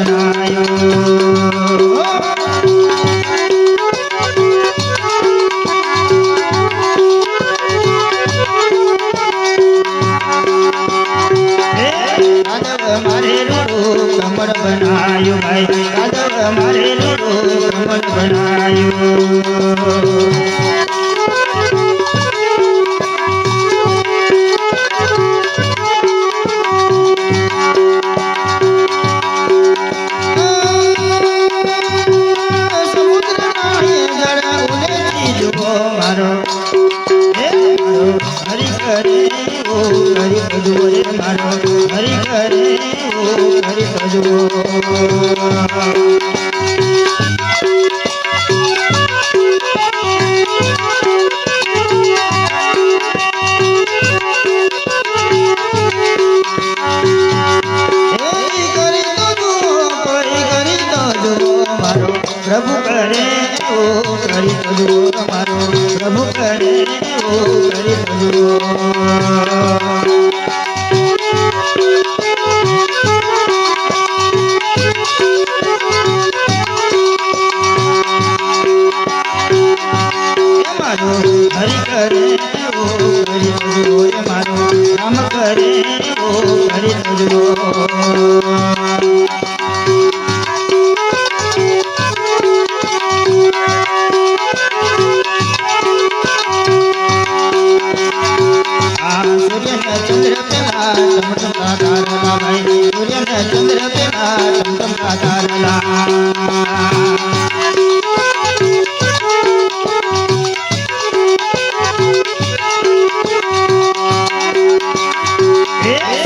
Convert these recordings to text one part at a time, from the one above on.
बनायो मारे रूड़ो कमर बनायो भाई यादव मारे रूड़ो कमर बनायो समुद्र नाये जड़ उले जो मारो हरि करे ओ हरि भजो रे मारो हरि करे ओ हरि भजो प्रभु करे ओ हरि भजो मारो प्रभु करे ओ हरि भजो मारो हरि करे ओ हरि भजो मारो राम करे ओ हरि भजो चंद्र पेला टमटम का तारला भाई सूर्य ने चंद्र पेला टमटम का तारला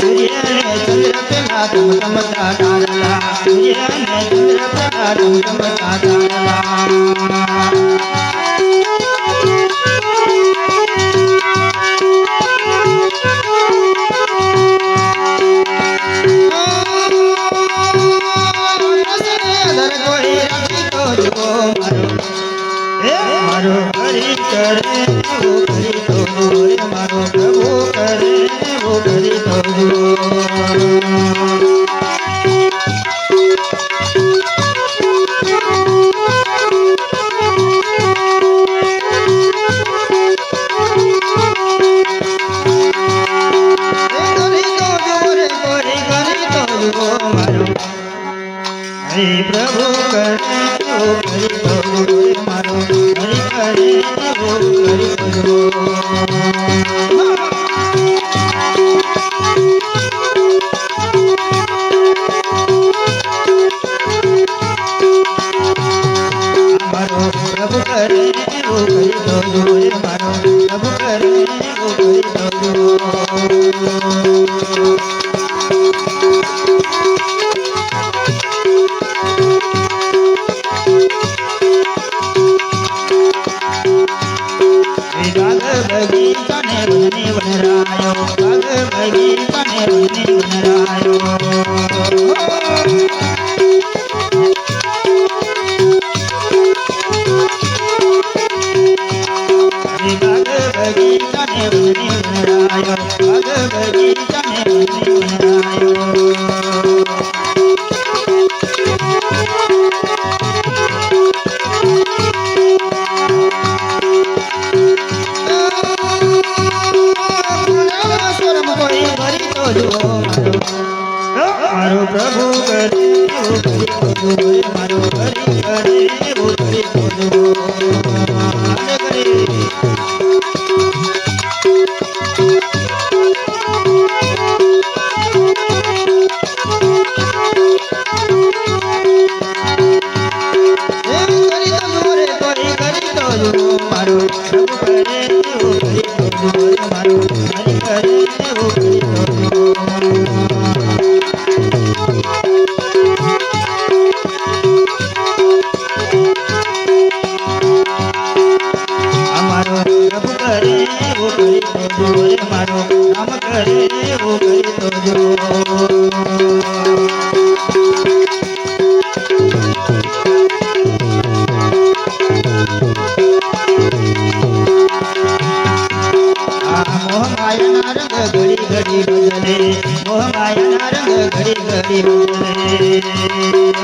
सूर्य ने चंद्र पेला टमटम का तारला सूर्य ने चंद्र पेला टमटम का तारला मारो हरि करे वो हरि तो रे मारो प्रभु करे वो हरि तो हरि प्रभु करे वो हरि तो मारो हरि करे वो हरि भजो मारो प्रभु करे वो हरि भजो मारो प्रभु करे वो हरि भजो बगीचा ने बने बनरायो बाग बगीचा ने बने बनरायो बाग बगीचा ने बने बनरायो बाग बगीचा ने बने बनरायो मारो प्रभु करे वो हरि भजो मारो हरि करे वो हरि भजो मारो प्रभु करे वो हरि भजो मारो हरि करे वो हरि भजो हमारो प्रभु करे वो हरि भजो मारो राम करे वो हरि भजो मोह माया ना रंग घड़ी घड़ी बदले मोह माया ना रंग घड़ी घड़ी बदले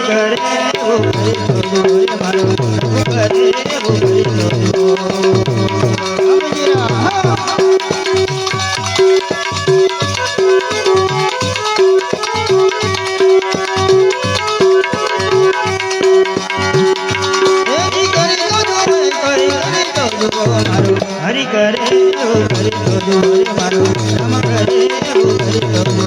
કરે એવું કરી જોજો રે મારો પ્રભુ કરે એવું કરી જોજો હરી કરે એવું કરી જોજો રે મારો રામ કરે એવું કરી જોજો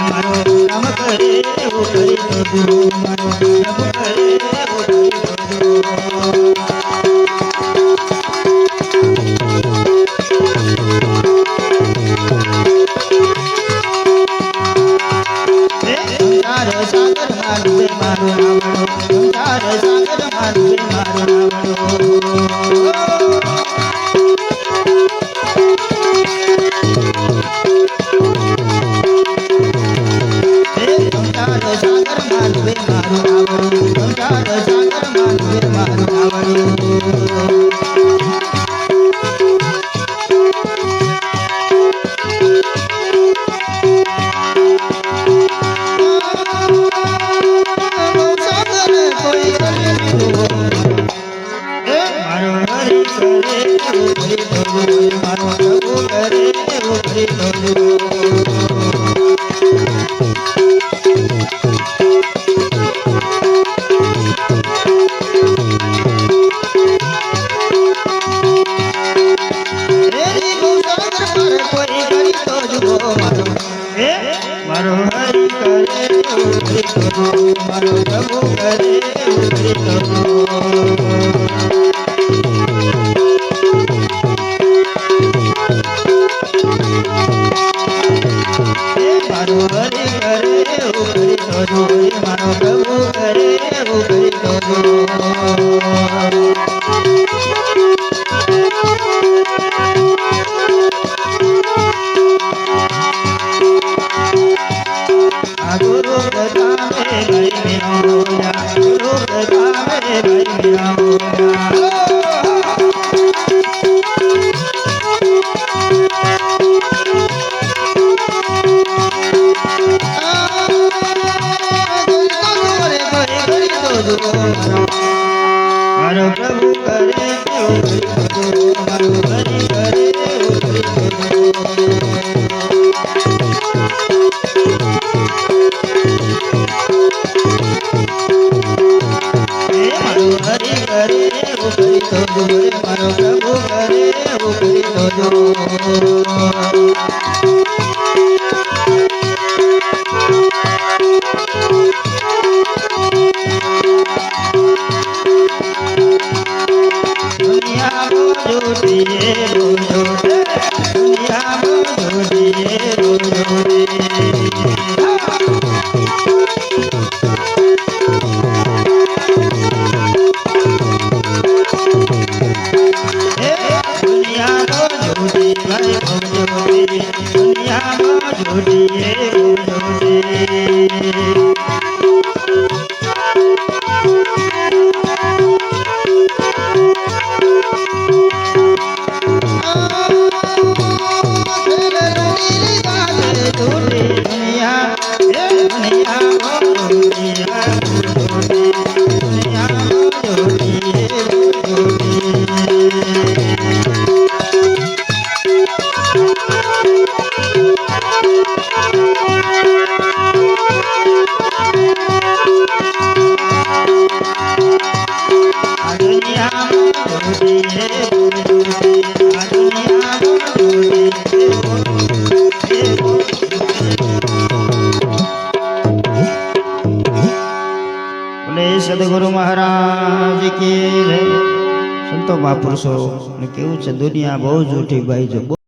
મારો રામ કરે એવું કરી જોજો મારો પ્રભુ કરે એવું કરી જોજો સાગર મારું મારું નાવડો સાગર મારું મારું નાવડો સાગર મારું મારું નાવડો સાગર મારું મારું નાવડો મારો પ્રભુ કરે એવું કરી જોજો મારો હરી કરે એવું કરી જોજો મારો પ્રભુ કરે એવું કરી જોજો મારો હરી કરે એવું કરી જોજો મારો પ્રભુ કરે એવું કરી જોજો गुरु बतावे भाई मेरा होया गुरु बतावे भाई मेरा होया मारो प्रभु करे मारो हरि करे मारो हरि करे वो करी तो मारो प्रभु करे वो करी तो दुनिया बोलो दिए बोलो दुनिया बोलो दिए बोलो दुनिया बोलो दिए भाई बोलो दुनिया बोलो दिए बोलो सदगुरु महाराज की जय। संतो महापुरुषों ने केवू छे दुनिया बहु जूठी भाई जो